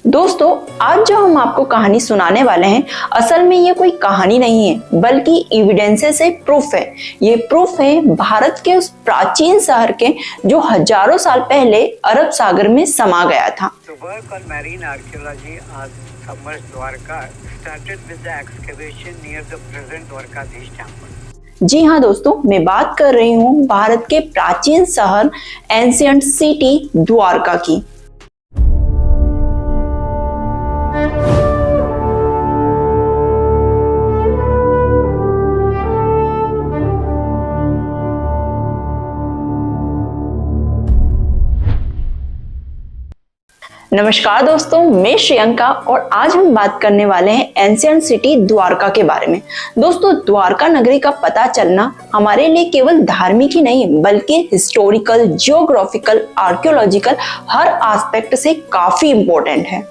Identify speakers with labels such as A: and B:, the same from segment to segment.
A: दोस्तों, आज जो हम आपको कहानी सुनाने वाले हैं, असल में ये कोई कहानी नहीं है बल्कि एविडेंसेस से प्रूफ है। ये प्रूफ है भारत के उस प्राचीन शहर के जो हजारों साल पहले अरब सागर में समा गया था। जी हाँ दोस्तों, मैं बात कर रही हूँ भारत के प्राचीन शहर एंशिएंट सिटी द्वारका की। नमस्कार दोस्तों, मैं श्रियंका और आज हम बात करने वाले हैं एंशिएंट सिटी द्वारका के बारे में। दोस्तों, द्वारका नगरी का पता चलना हमारे लिए केवल धार्मिक ही नहीं बल्कि हिस्टोरिकल, जियोग्राफिकल, आर्कियोलॉजिकल हर एस्पेक्ट से काफी इम्पोर्टेंट है।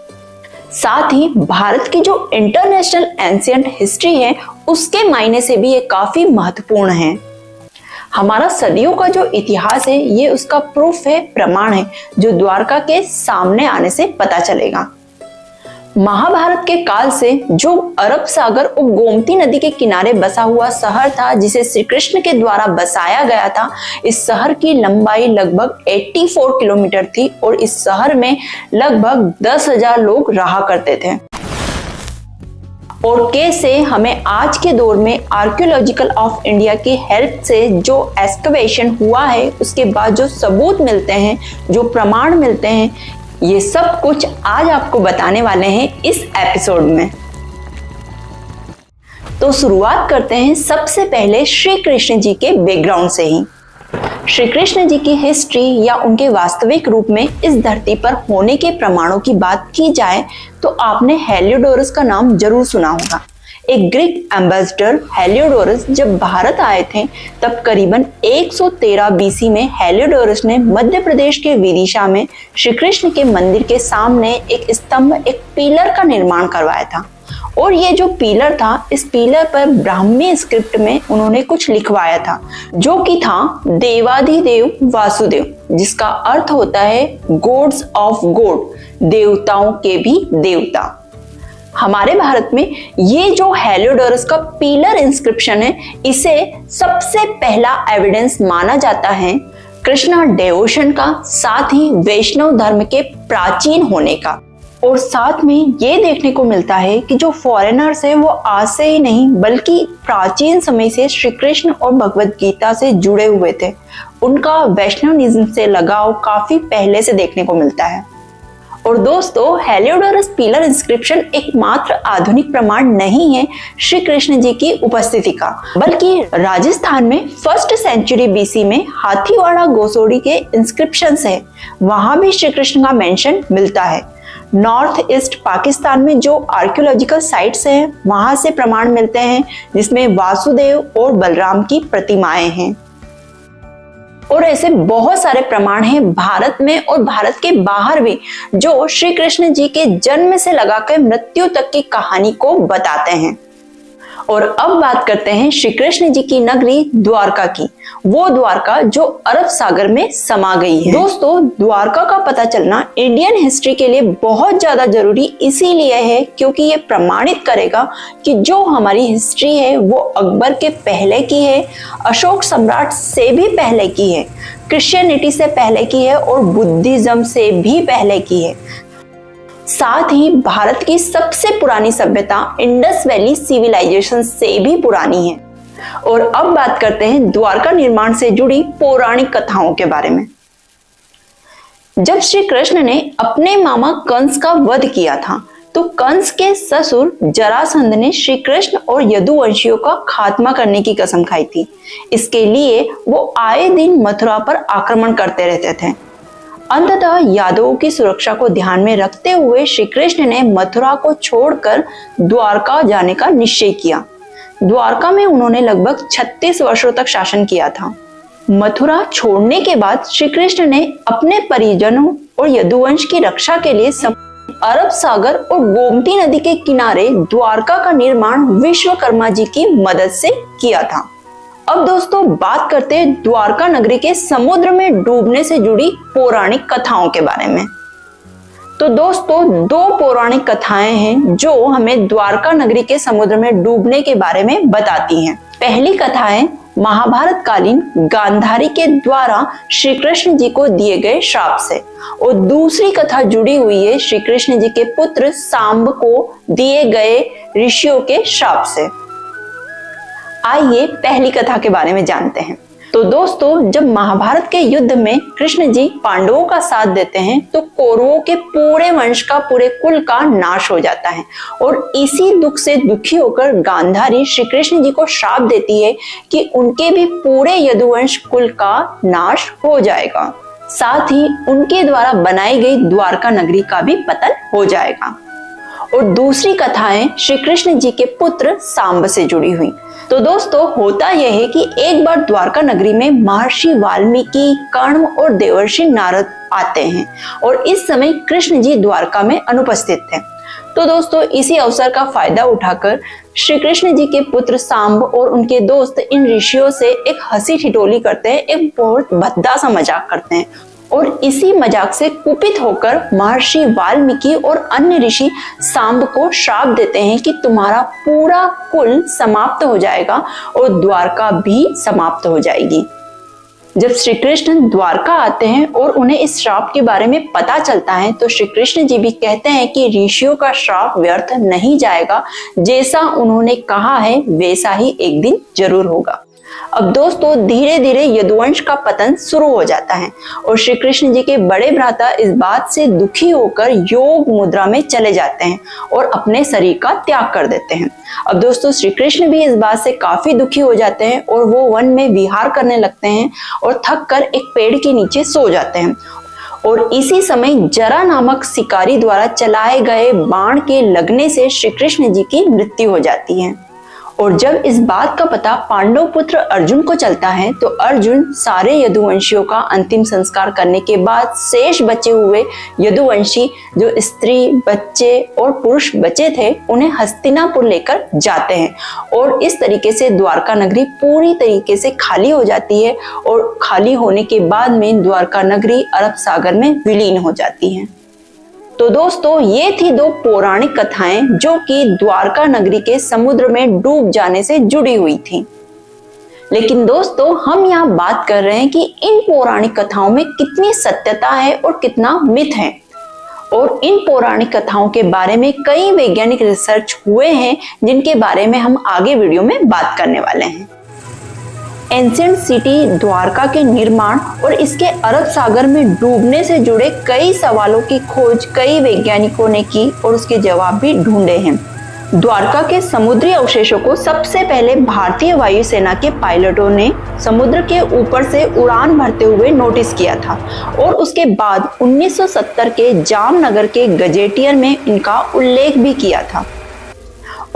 A: साथ ही भारत की जो इंटरनेशनल एंशिएंट हिस्ट्री है उसके मायने से भी ये काफी महत्वपूर्ण है। हमारा सदियों का जो इतिहास है ये उसका प्रूफ है, प्रमाण है, जो द्वारका के सामने आने से पता चलेगा। महाभारत के काल से जो अरब सागर और गोमती नदी के किनारे बसा हुआ शहर था, जिसे श्री कृष्ण के द्वारा बसाया गया था, इस शहर की लंबाई लगभग 84 किलोमीटर थी और इस शहर में लगभग 10,000 लोग रहा करते थे। और कैसे हमें आज के दौर में आर्कियोलॉजिकल ऑफ इंडिया की हेल्प से जो एक्सकवेशन हुआ है उसके बाद जो सबूत मिलते हैं, जो प्रमाण मिलते हैं, ये सब कुछ आज आपको बताने वाले हैं इस एपिसोड में। तो शुरुआत करते हैं सबसे पहले श्री कृष्ण जी के बैकग्राउंड से ही। श्री कृष्ण जी की हिस्ट्री या उनके वास्तविक रूप में इस धरती पर होने के प्रमाणों की बात की जाए तो आपने हेलियोडोरस का नाम जरूर सुना होगा। एक ग्रीक एम्बेसडर हेलियोडोरस जब भारत आए थे तब करीबन 113 बीसी में हेलियोडोरस ने मध्य प्रदेश के विदिशा में श्री कृष्ण के मंदिर के सामने एक स्तंभ, एक पिलर का निर्माण करवाया था। और ये जो पिलर था, इस पिलर पर ब्राह्मी स्क्रिप्ट में उन्होंने कुछ लिखवाया था जो कि था देवाधिदेव वासुदेव, जिसका अर्थ होता है गॉड्स ऑफ गॉड, देवताओं के भी देवता। हमारे भारत में ये जो हेलियोडोरस का पिलर इंस्क्रिप्शन है, इसे सबसे पहला एविडेंस माना जाता है कृष्णा डेवोशन का, साथ ही वैष्णव धर्म के प्राचीन होने का। और साथ में ये देखने को मिलता है कि जो फॉरेनर्स है वो आज से ही नहीं बल्कि प्राचीन समय से श्री कृष्ण और भगवत गीता से जुड़े हुए थे। उनका वैष्णवनिज्म से लगाव काफी पहले से देखने को मिलता है। और दोस्तों, हेलियोडोरस पिलर इंस्क्रिप्शन एकमात्र आधुनिक प्रमाण नहीं है श्री कृष्ण जी की उपस्थिति का, बल्कि राजस्थान में 1st सेंचुरी बीसी में हाथीवाड़ा गोसोडी के इंस्क्रिप्शन है, वहां भी श्री कृष्ण का मेंशन मिलता है। नॉर्थ ईस्ट पाकिस्तान में जो आर्कियोलॉजिकल साइट्स हैं वहां से प्रमाण मिलते हैं जिसमें वासुदेव और बलराम की प्रतिमाएं हैं। और ऐसे बहुत सारे प्रमाण हैं भारत में और भारत के बाहर भी जो श्री कृष्ण जी के जन्म से लगाकर मृत्यु तक की कहानी को बताते हैं। और अब बात करते हैं श्री कृष्ण जी की नगरी द्वारका की, वो द्वारका जो अरब सागर में समा गई है। दोस्तों, द्वारका का पता चलना इंडियन हिस्ट्री के लिए बहुत ज्यादा जरूरी इसीलिए है क्योंकि ये प्रमाणित करेगा कि जो हमारी हिस्ट्री है वो अकबर के पहले की है, अशोक सम्राट से भी पहले की है, क्रिश्चियनिटी से पहले की है और बुद्धिज्म से भी पहले की है। साथ ही भारत की सबसे पुरानी सभ्यता इंडस वैली सिविलाइजेशन से भी पुरानी है। और अब बात करते हैं द्वारका निर्माण से जुड़ी पौराणिक कथाओं के बारे में। जब श्री कृष्ण ने अपने मामा कंस का वध किया था तो कंस के ससुर जरासंध ने श्री कृष्ण और यदुवंशियों का खात्मा करने की कसम खाई थी। इसके लिए वो आए दिन मथुरा पर आक्रमण करते रहते थे। अंततः यादवों की सुरक्षा को ध्यान में रखते हुए श्री कृष्ण ने मथुरा को छोड़कर द्वारका जाने का निश्चय किया। द्वारका में उन्होंने लगभग 36 वर्षों तक शासन किया था। मथुरा छोड़ने के बाद श्री कृष्ण ने अपने परिजनों और यदुवंश की रक्षा के लिए अरब सागर और गोमती नदी के किनारे द्वारका का निर्माण विश्वकर्मा जी की मदद से किया था। अब दोस्तों बात करते हैं द्वारका नगरी के समुद्र में डूबने से जुड़ी पौराणिक कथाओं के बारे में। तो दोस्तों, दो पौराणिक कथाएं हैं जो हमें द्वारका नगरी के समुद्र में डूबने के बारे में बताती हैं। पहली कथा है महाभारत कालीन गांधारी के द्वारा श्री कृष्ण जी को दिए गए श्राप से, और दूसरी कथा जुड़ी हुई है श्री कृष्ण जी के पुत्र सांब को दिए गए ऋषियों के श्राप से। आइए पहली कथा के बारे में जानते हैं। तो दोस्तों, जब महाभारत के युद्ध में कृष्ण जी पांडवों का साथ देते हैं तो कौरवों के पूरे वंश का, पूरे कुल का नाश हो जाता है, और इसी दुख से दुखी होकर गांधारी श्री कृष्ण जी को श्राप देती है कि उनके भी पूरे यदुवंश कुल का नाश हो जाएगा, साथ ही उनके द्वारा बनाई गई द्वारका नगरी का भी पतन हो जाएगा। और दूसरी कथाएं श्री कृष्ण जी के पुत्र सांब से जुड़ी हुई। तो दोस्तों, होता यह है कि एक बार द्वारका नगरी में महर्षि वाल्मीकि, कर्ण और देवर्षि नारद आते हैं, और इस समय कृष्ण जी द्वारका में अनुपस्थित थे। तो दोस्तों, इसी अवसर का फायदा उठाकर श्री कृष्ण जी के पुत्र सांब और उनके दोस्त इन ऋषियों से एक हंसी ठिठोली करते हैं, एक बहुत भद्दा सा मजाक करते हैं, और इसी मजाक से कुपित होकर महर्षि वाल्मीकि और अन्य ऋषि सांब को श्राप देते हैं कि तुम्हारा पूरा कुल समाप्त हो जाएगा और द्वारका भी समाप्त हो जाएगी। जब श्री कृष्ण द्वारका आते हैं और उन्हें इस श्राप के बारे में पता चलता है तो श्री कृष्ण जी भी कहते हैं कि ऋषियों का श्राप व्यर्थ नहीं जाएगा, जैसा उन्होंने कहा है वैसा ही एक दिन जरूर होगा। अब दोस्तों, धीरे धीरे यदुवंश का पतन शुरू हो जाता है और श्री कृष्ण जी के बड़े भ्राता इस बात से दुखी होकर योग मुद्रा में चले जाते हैं और अपने शरीर का त्याग कर देते हैं। अब दोस्तों, श्री कृष्ण भी इस बात से काफी दुखी हो जाते हैं और वो वन में विहार करने लगते हैं और थक कर एक पेड़ के नीचे सो जाते हैं। और इसी समय जरा नामक शिकारी द्वारा चलाए गए बाण के लगने से श्री कृष्ण जी की मृत्यु हो जाती है। और जब इस बात का पता पांडव पुत्र अर्जुन को चलता है तो अर्जुन सारे यदुवंशियों का अंतिम संस्कार करने के बाद शेष बचे हुए यदुवंशी, जो स्त्री, बच्चे और पुरुष बचे थे, उन्हें हस्तिनापुर लेकर जाते हैं, और इस तरीके से द्वारका नगरी पूरी तरीके से खाली हो जाती है, और खाली होने के बाद में द्वारका नगरी अरब सागर में विलीन हो जाती है। तो दोस्तों, ये थी दो पौराणिक कथाएं जो कि द्वारका नगरी के समुद्र में डूब जाने से जुड़ी हुई थी। लेकिन दोस्तों, हम यहाँ बात कर रहे हैं कि इन पौराणिक कथाओं में कितनी सत्यता है और कितना मिथ है, और इन पौराणिक कथाओं के बारे में कई वैज्ञानिक रिसर्च हुए हैं जिनके बारे में हम आगे वीडियो में बात करने वाले हैं। एंशिएंट सिटी द्वारका के निर्माण और इसके अरब सागर में डूबने से जुड़े कई सवालों की खोज कई वैज्ञानिकों ने की और उसके जवाब भी ढूंढे हैं। द्वारका के समुद्री अवशेषों को सबसे पहले भारतीय वायुसेना के पायलटों ने समुद्र के ऊपर से उड़ान भरते हुए नोटिस किया था, और उसके बाद 1970 के जामनगर के गजेटियर में इनका उल्लेख भी किया था।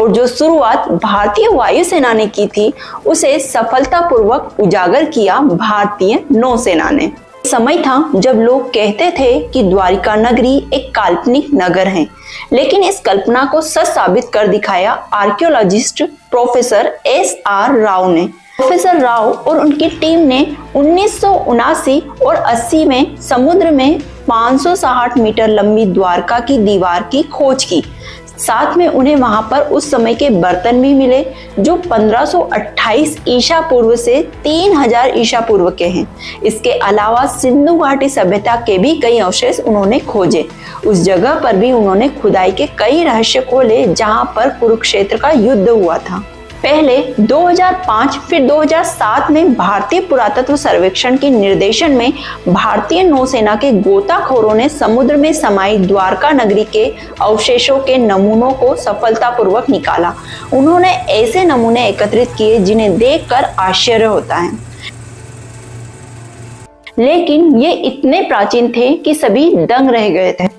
A: और जो शुरुआत भारतीय वायुसेना ने की थी उसे सफलतापूर्वक उजागर किया भारतीय नौसेना ने। समय था जब लोग कहते थे कि द्वारका नगरी एक काल्पनिक नगर है, लेकिन इस कल्पना को सच साबित कर दिखाया आर्कियोलॉजिस्ट प्रोफेसर SR राव ने। प्रोफेसर राव और उनकी टीम ने 1979 और 80 में समुद्र में 560 मीटर लंबी द्वारका की दीवार की खोज की। साथ में उन्हें वहां पर उस समय के बर्तन भी मिले जो 1528 ईसा पूर्व से 3000 ईसा पूर्व के हैं। इसके अलावा सिंधु घाटी सभ्यता के भी कई अवशेष उन्होंने खोजे। उस जगह पर भी उन्होंने खुदाई के कई रहस्य खोले जहां पर कुरुक्षेत्र का युद्ध हुआ था। पहले 2005 फिर 2007 में भारतीय पुरातत्व सर्वेक्षण के निर्देशन में भारतीय नौसेना के गोताखोरों ने समुद्र में समाई द्वारका नगरी के अवशेषों के नमूनों को सफलतापूर्वक निकाला। उन्होंने ऐसे नमूने एकत्रित किए जिन्हें देखकर आश्चर्य होता है, लेकिन ये इतने प्राचीन थे कि सभी दंग रह गए थे।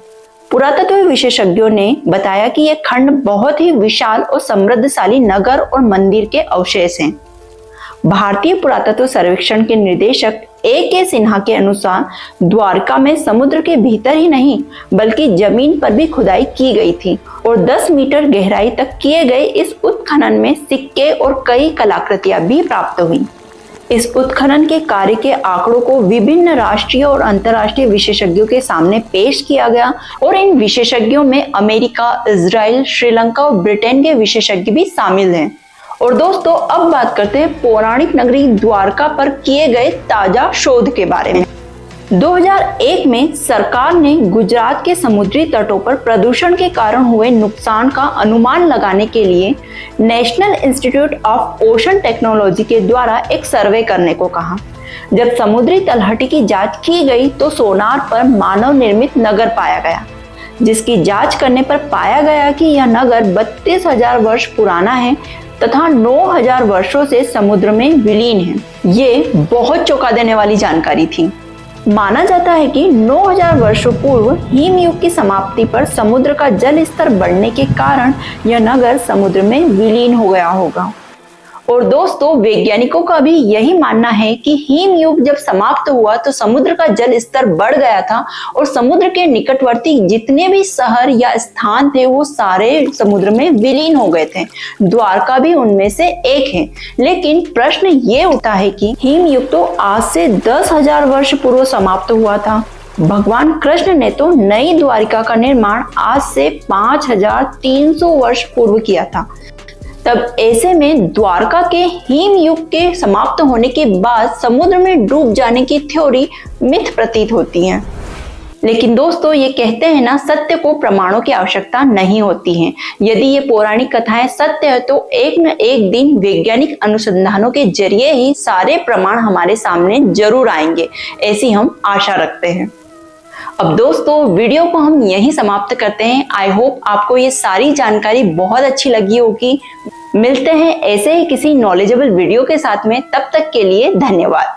A: पुरातत्व विशेषज्ञों ने बताया कि यह खंड बहुत ही विशाल और समृद्धशाली नगर और मंदिर के अवशेष हैं। भारतीय पुरातत्व सर्वेक्षण के निदेशक A.K. सिन्हा के अनुसार द्वारका में समुद्र के भीतर ही नहीं बल्कि जमीन पर भी खुदाई की गई थी, और 10 मीटर गहराई तक किए गए इस उत्खनन में सिक्के और कई कलाकृतियां भी प्राप्त हुई। इस उत्खनन के कार्य के आंकड़ों को विभिन्न राष्ट्रीय और अंतर्राष्ट्रीय विशेषज्ञों के सामने पेश किया गया और इन विशेषज्ञों में अमेरिका, इजराइल, श्रीलंका और ब्रिटेन के विशेषज्ञ भी शामिल हैं। और दोस्तों, अब बात करते हैं पौराणिक नगरी द्वारका पर किए गए ताजा शोध के बारे में। 2001 में सरकार ने गुजरात के समुद्री तटों पर प्रदूषण के कारण हुए नुकसान का अनुमान लगाने के लिए national institute of ocean technology के द्वारा एक सर्वे करने को कहा। जब समुद्री तलहटी की जांच की गई तो सोनार पर मानव निर्मित नगर पाया गया, जिसकी जांच करने पर पाया गया कि यह नगर 32,000 वर्ष पुराना है तथा 9,000 वर्षों से समुद्र में विलीन है। ये बहुत चौंका देने वाली जानकारी थी। माना जाता है कि 9,000 वर्षों पूर्व हिमयुग की समाप्ति पर समुद्र का जल स्तर बढ़ने के कारण यह नगर समुद्र में विलीन हो गया होगा। और दोस्तों, वैज्ञानिकों का भी यही मानना है कि हिमयुग जब समाप्त हुआ तो समुद्र का जल स्तर बढ़ गया था और समुद्र के निकटवर्ती जितने भी शहर या स्थान थे वो सारे समुद्र में विलीन हो गए थे। द्वारका भी उनमें से एक है। लेकिन प्रश्न ये उठता है कि हिमयुग तो आज से 10,000 वर्ष पूर्व समाप्त हुआ था। भगवान कृष्ण ने तो नई द्वारिका का निर्माण आज से 5,300 वर्ष पूर्व किया था। तब ऐसे में द्वारका के हिम युग के समाप्त होने के बाद समुद्र में डूब जाने की थ्योरी मिथ प्रतीत होती है। लेकिन दोस्तों, ये कहते हैं ना, सत्य को प्रमाणों की आवश्यकता नहीं होती है। यदि ये पौराणिक कथाएं सत्य है तो एक न एक दिन वैज्ञानिक अनुसंधानों के जरिए ही सारे प्रमाण हमारे सामने जरूर आएंगे, ऐसी हम आशा रखते हैं। अब दोस्तों, वीडियो को हम यहीं समाप्त करते हैं। आई होप आपको ये सारी जानकारी बहुत अच्छी लगी होगी। मिलते हैं ऐसे ही किसी नॉलेजेबल वीडियो के साथ में, तब तक के लिए धन्यवाद।